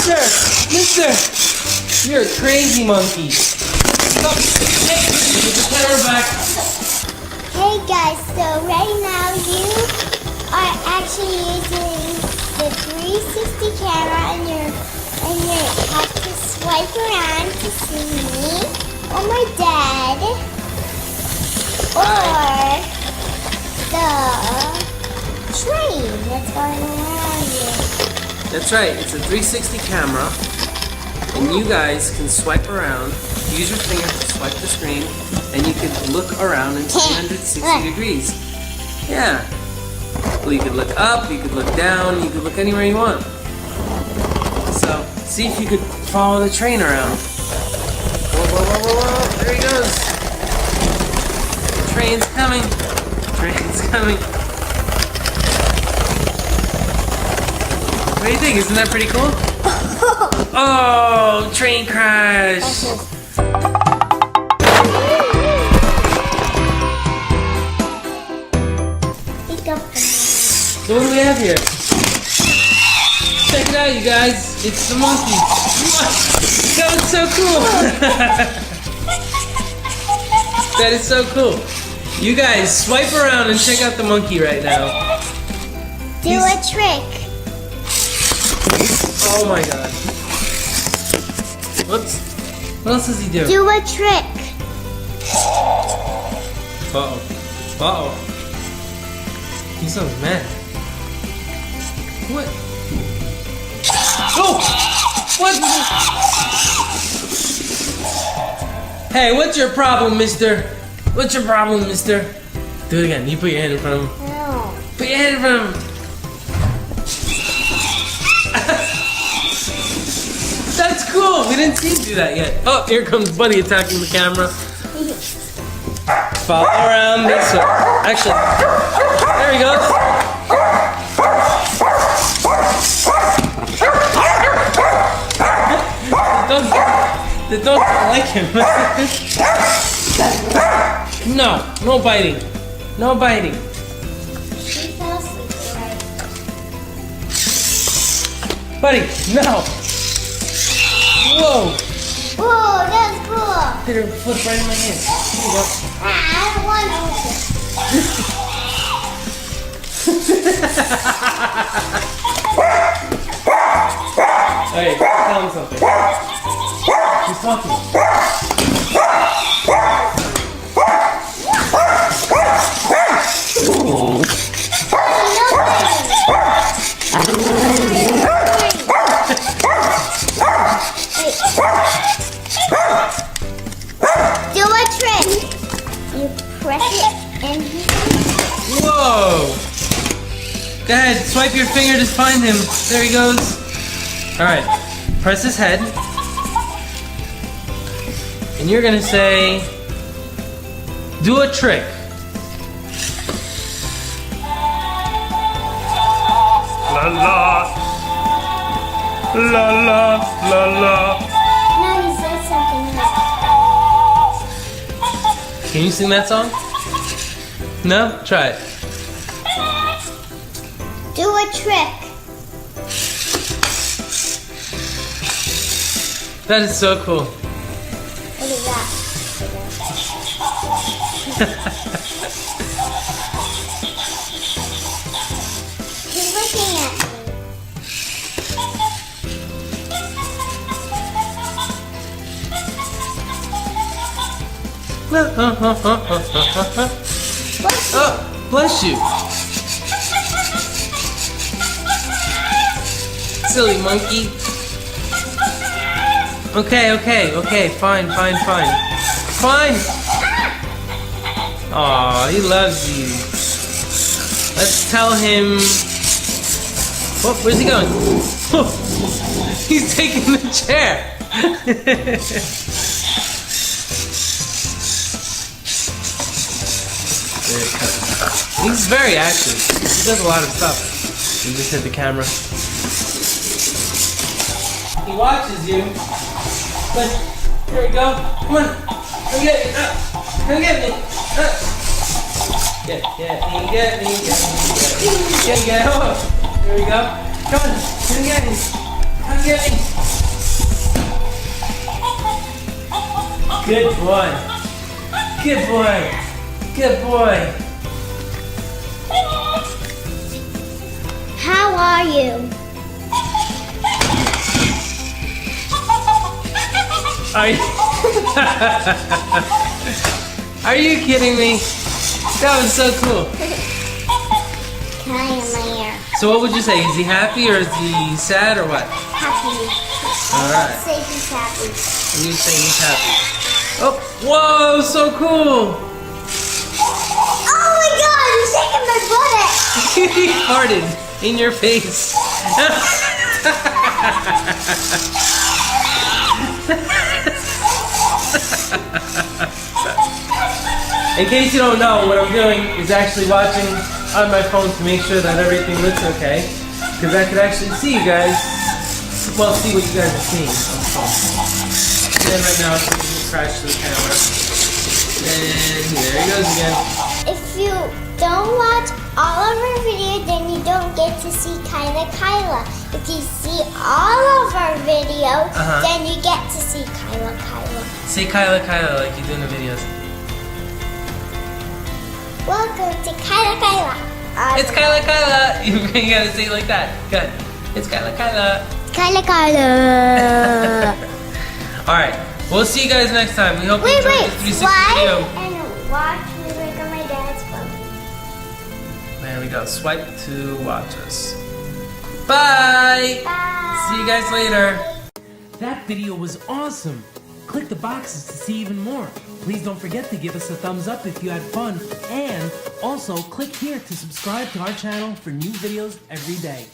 Mister, you're a crazy monkey. Stop. Hey, put the camera back. Hey guys, so right now you are actually using the 360 camera and you have to swipe around to see me or my dad or the train that's going around you. That's right, it's a 360 camera, and you guys can swipe around, use your finger to swipe the screen, and you can look around in 360 degrees. Yeah. Well, you could look up, you could look down, you could look anywhere you want. So, see if you could follow the train around. Whoa, whoa, whoa, whoa, whoa, there he goes. The train's coming. The train's coming. What do you think? Isn't that pretty cool? Oh, train crash! So what do we have here? Check it out, you guys. It's the monkey. That was so cool. That is so cool. You guys, swipe around and check out the monkey right now. Do a trick. Oh my god. Whoops. What else does he do? Do a trick. Uh-oh. Uh-oh. He sounds mad. What? Oh! What? Hey, what's your problem, mister? What's your problem, mister? Do it again. You put your hand in front of him. No. Put your hand in front of him. That's cool. We didn't see him do that yet. Oh, here comes Buddy attacking the camera. Follow around this way. Actually, there he goes. The dogs don't like him. No, no biting. No biting. Buddy, no. Whoa. Whoa, that's cool. Hit her foot right in my hand. Here you go. I don't want to. Hey, tell him something. He's talking. Do a trick. You press it and Whoa! Go ahead, swipe your finger to find him. There he goes. Alright, press his head. And you're gonna say, do a trick. La la. La la la la. no, he said something else. Can you sing that song? No? Try it. Do a trick. That is so cool. Look at that. He's looking at me. Oh, bless you. Silly monkey. Okay, fine. Fine. Aw, he loves you. Let's tell him. Oh, where's he going? Oh, he's taking the chair. He's very active. He does a lot of stuff. You just hit the camera. He watches you. But here we go. Come on. Come get me. Come get me. Get me. Oh, here we go. Come on. Come get me. I'm getting. Good boy. Good boy. Good boy. How are you? Are you? Are you kidding me? That was so cool. Can I in my ear? So what would you say? Is he happy or is he sad or what? Happy. Alright. Say he's happy. You say he's happy. Oh, whoa, so cool. Oh my god, he's shaking my butt. He farted in your face. In case you don't know, what I'm doing is actually watching on my phone to make sure that everything looks okay. Because I could actually see you guys, well, see what you guys are seeing on the phone. And then right now, it's going to crash to the camera. And there he goes again. If you don't watch all of our videos, then you don't get to see Kyla. If you see all of our videos, then you get to see Kyla. Say Kyla like you do in the videos. Welcome to Kyla. It's Kyla. You gotta say it like that. Good. It's Kyla. Kyla. Alright, we'll see you guys next time. We hope you enjoyed this 360 video. And watch music on my dad's phone. There we go. Swipe to watch us. Bye! Bye. See you guys later. That video was awesome. Click the boxes to see even more. Please don't forget to give us a thumbs up if you had fun. And also click here to subscribe to our channel for new videos every day.